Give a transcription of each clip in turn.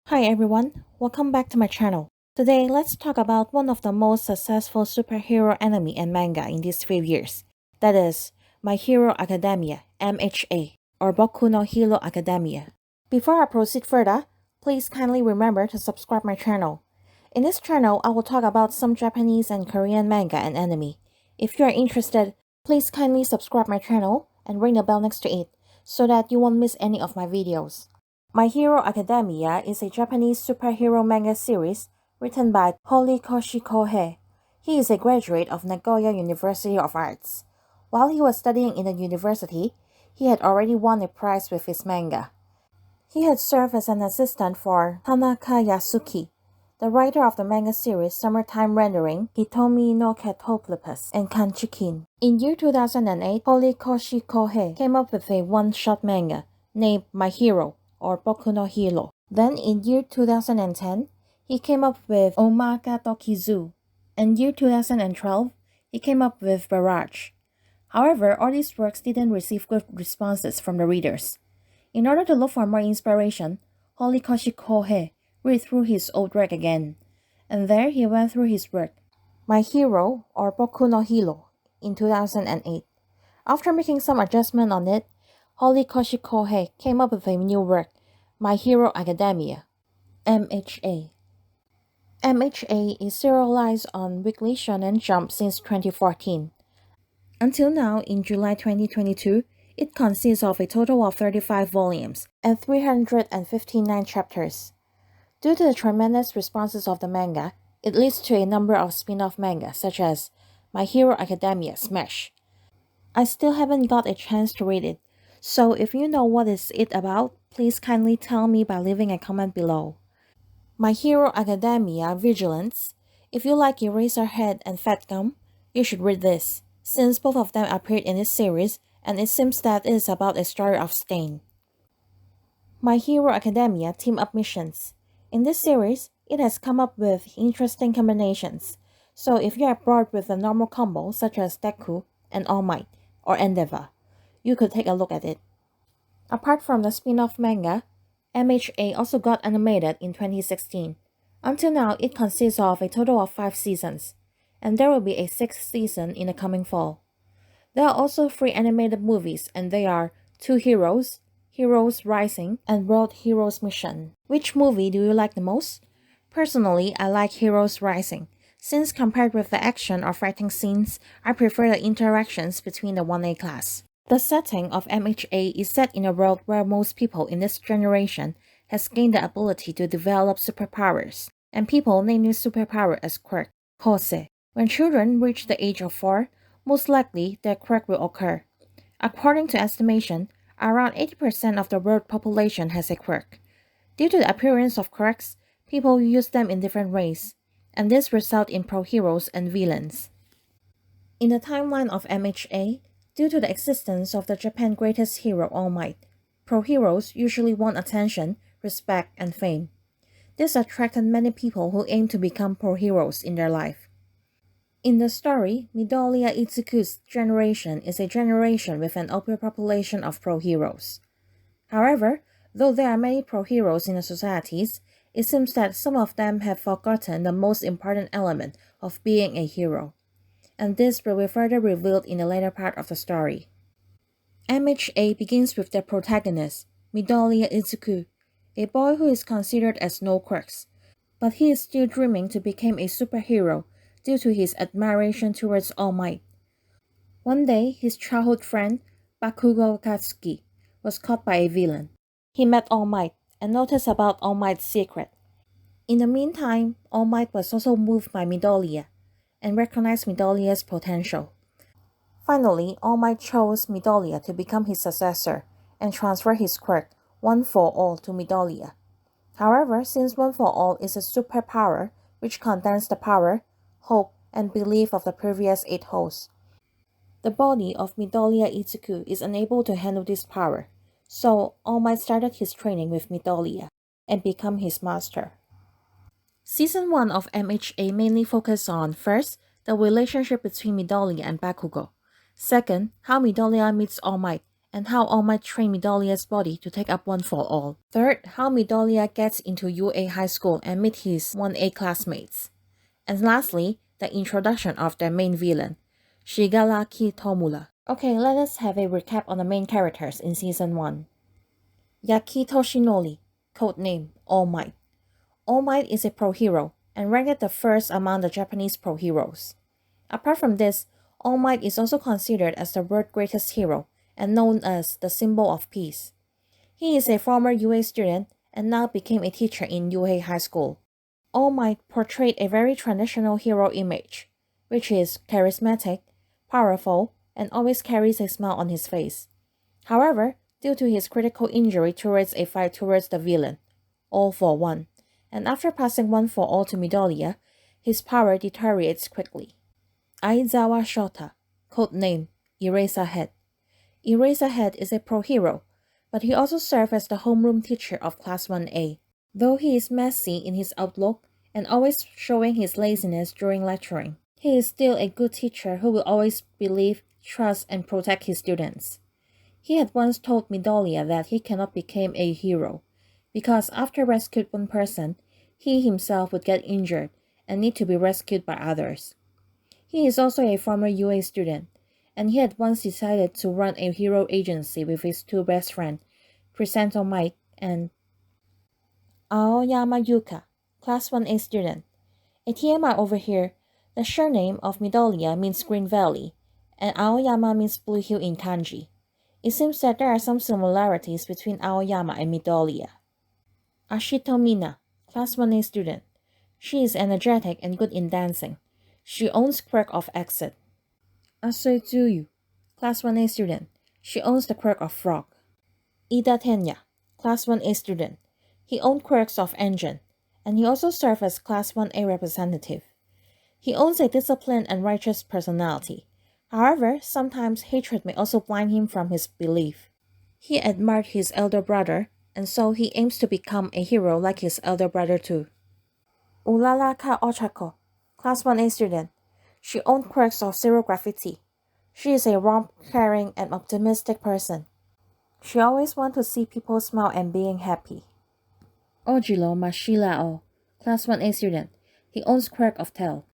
Hi everyone, welcome back to my channel. Today, let's talk about one of the most successful superhero anime and manga in these few years. That is, My Hero Academia, MHA, or Boku no Hero Academia. Before I proceed further, please kindly remember to subscribe my channel. In this channel, I will talk about some Japanese and Korean manga and anime. If you are interested, please kindly subscribe my channel and ring the bell next to it so that you won't miss any of my videos. My Hero Academia is a Japanese superhero manga series written by Horikoshi Kohei. He is a graduate of Nagoya University of Arts. While he was studying in the university, he had already won a prize with his manga. He had served as an assistant for Tanaka Yasuki, the writer of the manga series Summertime Rendering, Hitomi no Catoplepus, and Kanchikin. In year 2008, Horikoshi Kohei came up with a one-shot manga named My Hero, or Boku no Hero. Then in year 2010, he came up with Omaka Tokizu. And year 2012, he came up with Barrage. However, all these works didn't receive good responses from the readers. In order to look for more inspiration, Horikoshi Kohei read through his old work again. And there he went through his work, My Hero, or Boku no Hero, in 2008. After making some adjustment on it, Horikoshi Kohei came up with a new work, My Hero Academia, MHA. MHA is serialized on Weekly Shonen Jump since 2014. Until now, in July 2022, it consists of a total of 35 volumes and 359 chapters. Due to the tremendous responses of the manga, it leads to a number of spin-off manga such as My Hero Academia Smash. I still haven't got a chance to read it, so if you know what is it about, please kindly tell me by leaving a comment below. My Hero Academia Vigilance. If you like Eraserhead and Fat Gum, you should read this, since both of them appeared in this series and it seems that it is about a story of Stain. My Hero Academia Team Up Missions. In this series, it has come up with interesting combinations, so if you are bored with the normal combo such as Deku and All Might, or Endeavor, you could take a look at it. Apart from the spin-off manga, MHA also got animated in 2016. Until now, it consists of a total of 5 seasons, and there will be a 6th season in the coming fall. There are also 3 animated movies, and they are Two Heroes, Heroes Rising, and World Heroes Mission. Which movie do you like the most? Personally, I like Heroes Rising, since compared with the action or fighting scenes, I prefer the interactions between the 1A class. The setting of MHA is set in a world where most people in this generation has gained the ability to develop superpowers, and people name this superpower as quirk, kose. When children reach the age of 4, most likely their quirk will occur. According to estimation, around 80% of the world population has a quirk. Due to the appearance of quirks, people use them in different ways, and this results in pro-heroes and villains. In the timeline of MHA, due to the existence of the Japan greatest hero All Might, pro-heroes usually want attention, respect, and fame. This attracted many people who aim to become pro-heroes in their life. In the story, Midoriya Itsuku's generation is a generation with an overpopulation of pro-heroes. However, though there are many pro-heroes in the societies, it seems that some of them have forgotten the most important element of being a hero, and this will be further revealed in the later part of the story. MHA begins with the protagonist, Midoriya Itsuku, a boy who is considered as no quirks, but he is still dreaming to become a superhero due to his admiration towards All Might. One day, his childhood friend, Bakugo Katsuki, was caught by a villain. He met All Might and noticed about All Might's secret. In the meantime, All Might was also moved by Midoriya and recognized Midoriya's potential. Finally, All Might chose Midoriya to become his successor and transfer his quirk, One for All, to Midoriya. However, since One for All is a superpower which contains the power, hope, and belief of the previous 8 hosts, the body of Midoriya Itsuku is unable to handle this power, so All Might started his training with Midoriya and become his master. Season 1 of MHA mainly focused on, first, the relationship between Midoriya and Bakugo, second, how Midoriya meets All Might and how All Might trained Midoriya's body to take up One for All. Third, how Midoriya gets into UA High School and meet his 1A classmates. And lastly, the introduction of their main villain, Shigaraki Tomura. Okay, let us have a recap on the main characters in Season 1. Yaki Toshinori, codename All Might. All Might is a pro hero and ranked the first among the Japanese pro heroes. Apart from this, All Might is also considered as the world's greatest hero and known as the symbol of peace. He is a former UA student and now became a teacher in UA High School. All Might portrayed a very traditional hero image, which is charismatic, powerful, and always carries a smile on his face. However, due to his critical injury towards a fight towards the villain, All for One, and after passing One for All to Midoriya, his power deteriorates quickly. Aizawa Shota, codename Eraserhead. Eraserhead is a pro hero, but he also serves as the homeroom teacher of Class 1A. Though he is messy in his outlook and always showing his laziness during lecturing, he is still a good teacher who will always believe, trust, and protect his students. He had once told Midoriya that he cannot become a hero, because after rescued one person, he himself would get injured and need to be rescued by others. He is also a former UA student, and he had once decided to run a hero agency with his two best friends, Presento Mike and Aoyama Yuka, Class 1A student. A TMI over here, the surname of Midoriya means Green Valley, and Aoyama means Blue Hill in kanji. It seems that there are some similarities between Aoyama and Midoriya. Ashito Mina, Class 1A student. She is energetic and good in dancing. She owns quirk of exit. Asoitsuyu, Class 1A student. She owns the quirk of frog. Ida Tenya, Class 1A student. He owns quirks of engine, and he also serves as Class 1A representative. He owns a disciplined and righteous personality. However, sometimes hatred may also blind him from his belief. He admired his elder brother, and so he aims to become a hero like his elder brother too. Uraraka Ochako, Class 1A student. She owns quirks of zero gravity. She is a warm, caring, and optimistic person. She always wants to see people smile and being happy. Ojiro Mashirao, Class 1A student. He owns quirk of tail.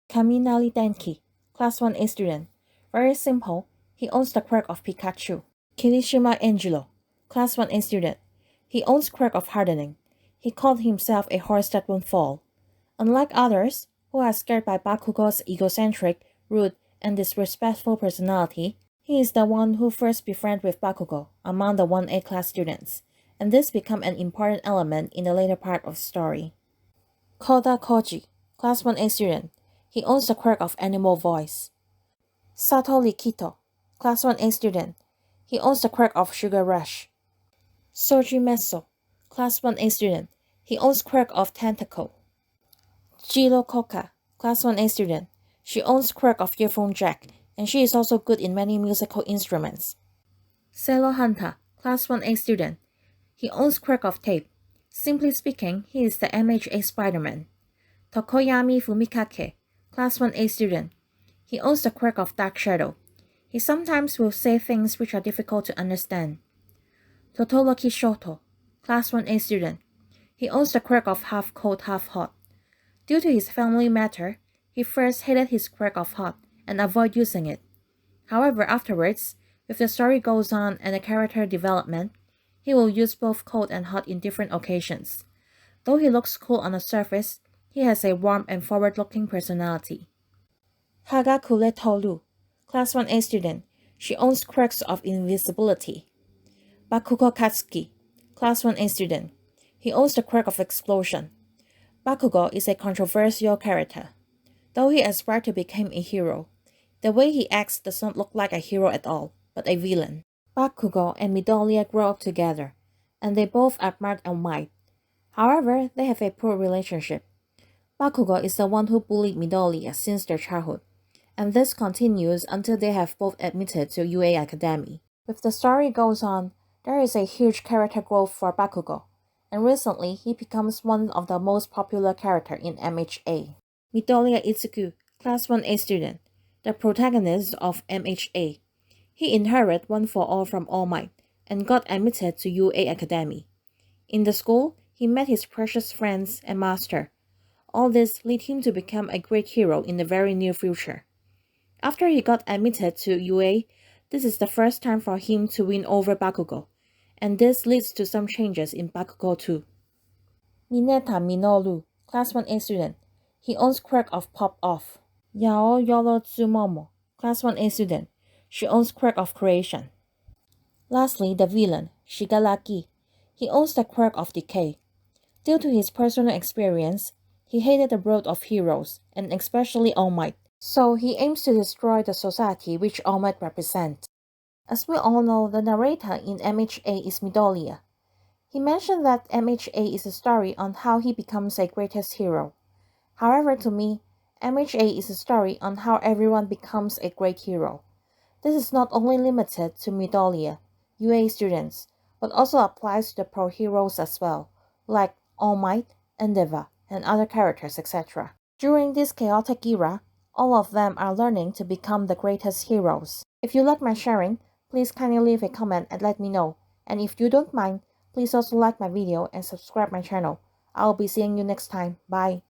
Kaminari Denki, Class 1A student. Very simple, he owns the quirk of Pikachu. Kirishima Angelo, Class 1A student. He owns quirk of hardening. He called himself a horse that won't fall. Unlike others, who are scared by Bakugo's egocentric, rude, and disrespectful personality, he is the one who first befriended with Bakugo among the 1A class students, and this became an important element in the later part of the story. Koda Koji, Class 1A student. He owns the quirk of animal voice. Sato Rikito, Class 1A student. He owns the quirk of sugar rush. Soji Meso, Class 1A student. He owns quirk of tentacle. Jiro Koka, Class 1A student. She owns quirk of earphone jack, and she is also good in many musical instruments. Selo Hanta, Class 1A student. He owns quirk of tape. Simply speaking, he is the MHA Spider-Man. Tokoyami Fumikake, Class 1A student. He owns the quirk of dark shadow. He sometimes will say things which are difficult to understand. Totoroki Shoto, Class 1A student. He owns the quirk of half cold, half hot. Due to his family matter, he first hated his quirk of hot and avoided using it. However, afterwards, if the story goes on and the character development, he will use both cold and hot in different occasions. Though he looks cool on the surface, he has a warm and forward-looking personality. Hagakure Toru, Class 1A student. She owns quirks of invisibility. Bakugo Katsuki, Class 1A student. He owns the quirk of explosion. Bakugo is a controversial character. Though he aspired to become a hero, the way he acts does not look like a hero at all, but a villain. Bakugo and Midoriya grow up together, and they both admire All Might. However, they have a poor relationship. Bakugo is the one who bullied Midoriya since their childhood, and this continues until they have both admitted to UA Academy. If the story goes on, there is a huge character growth for Bakugo, and recently he becomes one of the most popular characters in MHA. Midoriya Itsuku, Class 1A student, the protagonist of MHA. He inherited One for All from All Might and got admitted to UA Academy. In the school, he met his precious friends and master. All this led him to become a great hero in the very near future. After he got admitted to UA, this is the first time for him to win over Bakugo, and this leads to some changes in Bakugo too. Mineta Minoru, Class 1A student. He owns quirk of Pop Off. Yao Yorotsumomo, Class 1A student. She owns quirk of Creation. Lastly, the villain, Shigaraki. He owns the quirk of Decay. Due to his personal experience, he hated the world of heroes, and especially All Might. So he aims to destroy the society which All Might represents. As we all know, the narrator in MHA is Midoriya. He mentioned that MHA is a story on how he becomes a greatest hero. However, to me, MHA is a story on how everyone becomes a great hero. This is not only limited to Midoriya, UA students, but also applies to the pro heroes as well, like All Might, Endeavor, and other characters, etc. During this chaotic era, all of them are learning to become the greatest heroes. If you like my sharing, please kindly leave a comment and let me know. And if you don't mind, please also like my video and subscribe my channel. I'll be seeing you next time. Bye.